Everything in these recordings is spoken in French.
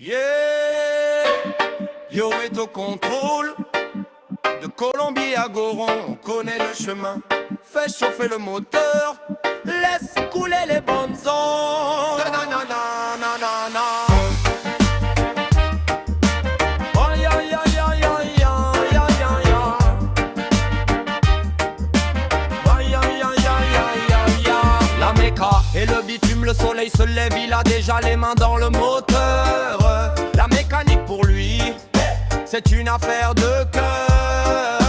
Yeah, Yo est au contrôle. De Colombie à Goron, on connaît le chemin. Fais chauffer le moteur, laisse couler les bonnes ondes. Na. Aïe, aïe, aïe, aïe, aïe, aïe, aïe, aïe. Aïe, aïe, aïe, aïe, aïe, aïe, aïe. La Mecca et le bitume, le soleil se lève, il a déjà les mains dans le moteur. La mécanique pour lui, c'est une affaire de cœur.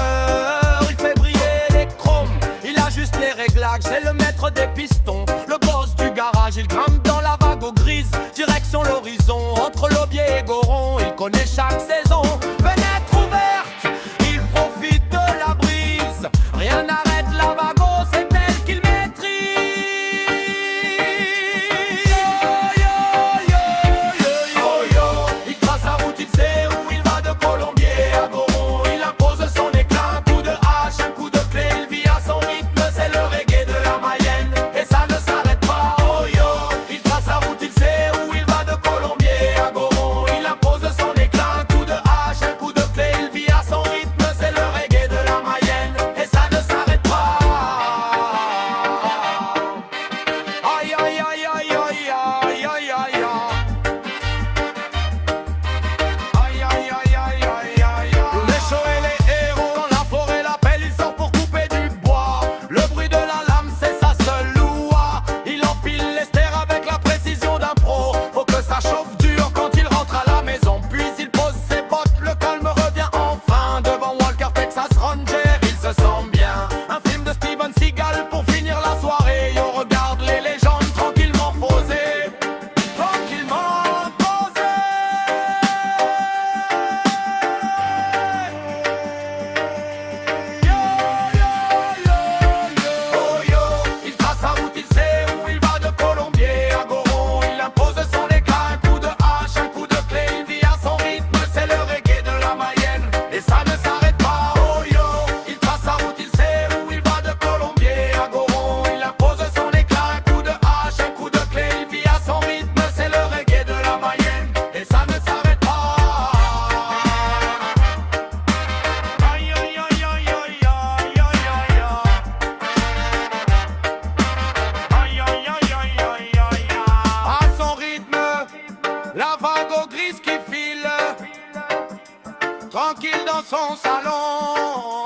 Il fait briller les chromes, il ajuste les réglages, c'est le maître des pistons, le boss du garage. Il grimpe dans la vague grise, direction l'horizon, entre l'Aubier et Goron, il connaît chaque saison. Fenêtre ouverte, il profite de la brise, rien n'arrête la vago, c'est elle qu'il maîtrise. Il trace sa route, il sait où il va, de Colombier à Goron. Il impose son éclat, un coup de hache, un coup de clé. Il vit à son rythme, c'est le reggae de la Mayenne, et ça ne s'arrête pas. Oh yo, il trace sa route, il sait où il va, de Colombier à Goron. Il impose son éclat, un coup de hache, un coup de clé. Il vit à son rythme, c'est le reggae de la Mayenne, et ça ne s'arrête pas. Aïe aïe aïe aïe aïe aïe aïe aïe. Aïe aïe aïe aïe aïe aïe. Les chauds et les héros, quand la forêt l'appelle, il sort pour couper du bois. Le bruit de la lame, c'est sa seule loi. Il empile les stères avec la précision d'un pro. Faut que ça chauffe dur quand il rentre à la maison. Puis il pose ses bottes, le calme revient enfin. Devant Walker Texas Ranger, il se sent bien. Un film de Steven Seagal pour finir la soirée. Et on regarde les légendes tranquillement posées. Tranquillement posées. Oh yo, il trace sa route, il sait où il va, de Colombier à Goron. Il impose son éclat, un coup de hache, un coup de clé. Il vit à son rythme, c'est le reggae de la Mayenne, et ça ne s'arrête pas. Oh yo, il trace sa route, il sait où il va, de Colombier à Goron. Il impose son éclat, un coup de hache, un coup de clé. Il vit à son rythme, c'est le reggae de la Mayenne, et ça ne s'arrête pas. Aïe aïe aïe aïe aïe aïe aïe aïe. Aïe aïe aïe aïe aïe aïe. À son rythme, la vague grise qui file, tranquille dans son salon.